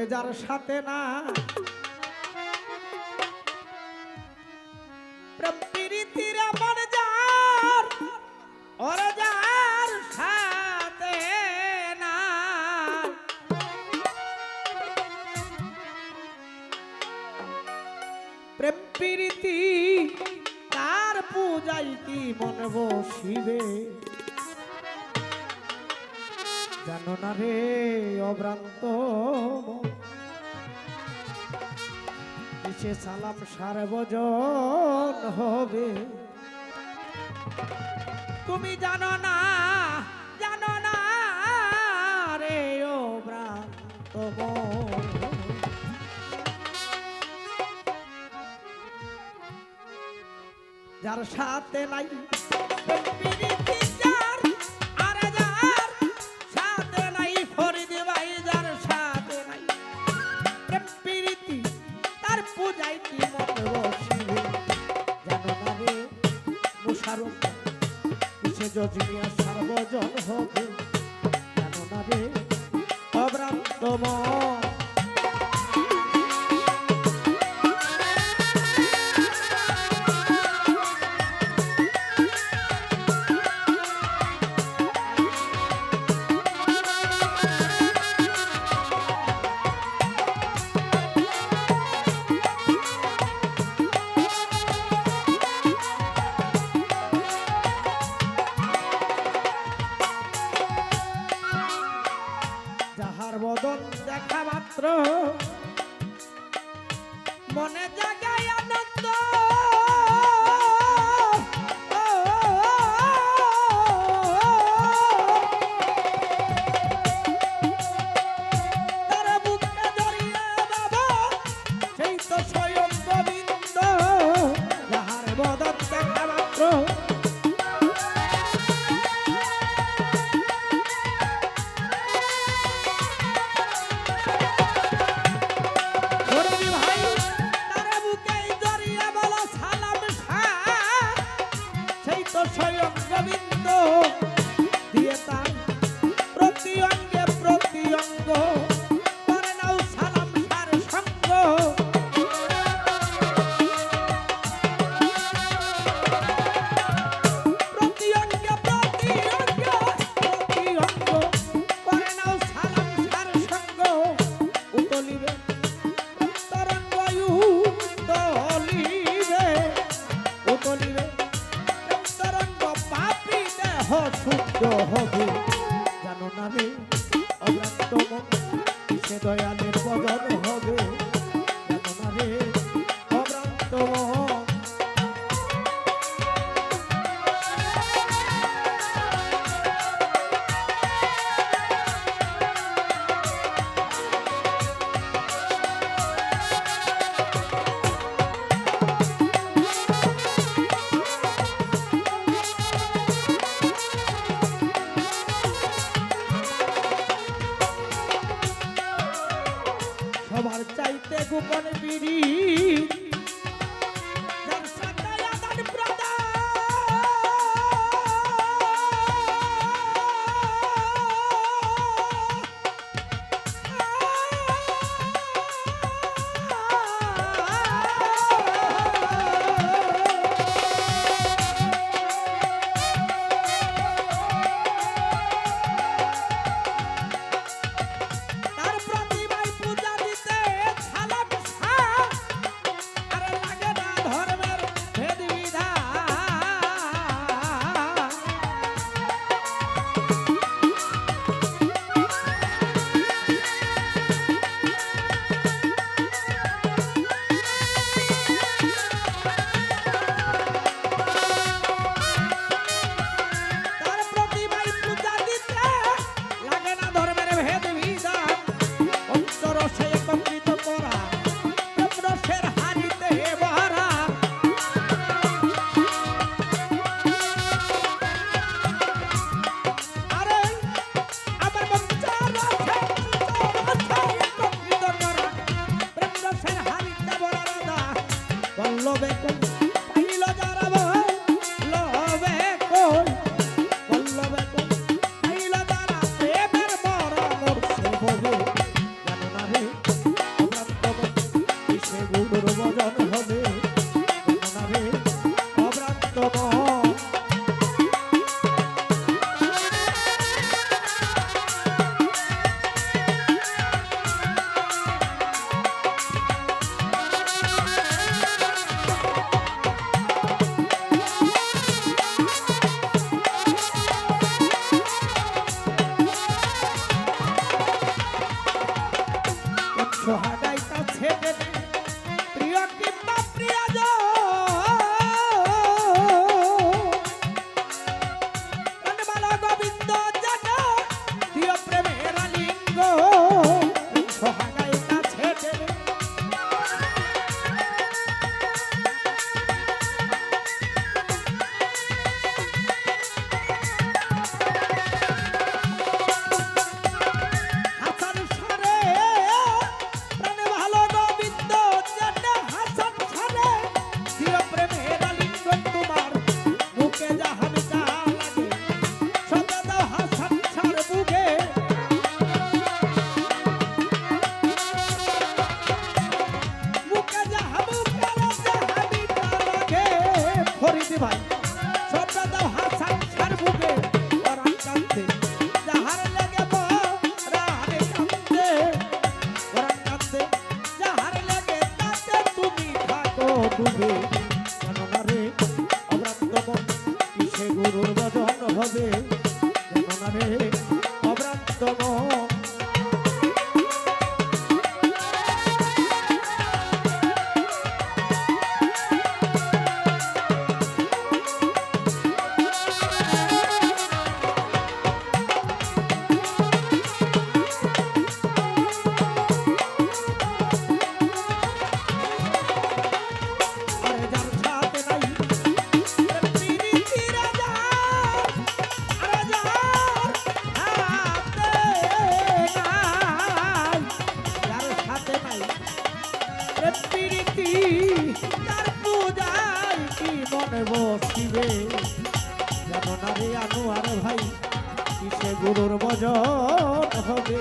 যার সাথে না প্রেম প্রীতির মন যার ওর যার সাথে না প্রেম প্রীতি তার পূজাই কি মন বসিবে জানো না রে অভ্রান্ত কিসে সালাম সার্বজন হবে তুমি জানো না রে অভ্রান্ত যার সাথে নাই জজমিয়া সার্বজন হবে জানো না রে অভ্রান্ত বদন দেখা মাত্র মনে জাগায় আনন্দ তার বুকে ধরিয়া বাবা সেই তো স্বয়ং গোবিন্দ যাহার বদন দেখা মাত্র স্বয়ং গোবিন্দ দিয়ে তার প্রতি অঙ্গে প্রতি অঙ্গ করে নাও সালাম সার সঙ্গ প্রতি অঙ্গে প্রতি অঙ্গ প্রতি অঙ্গ করে নাও সালাম সার সঙ্গ উতলিবে তরঙ্গ উতলিবে শুদ্ধ হবে জানো না রে অভ্রান্ত কিসে দয়ালের বদন হবে জানো না রে অভ্রান্ত সবার চাইতে গোপন বিড়ি যার সাথে আদান প্রদান বল্লভে কোন পাইল যারা বল্লভে কোন বল্লভে কোন পাইল যারা প্রেমের মরম সে বলে জানো না রে আসবে জানো না রে আনোয়ার ভাই কিসে গুরুর ভজন হবে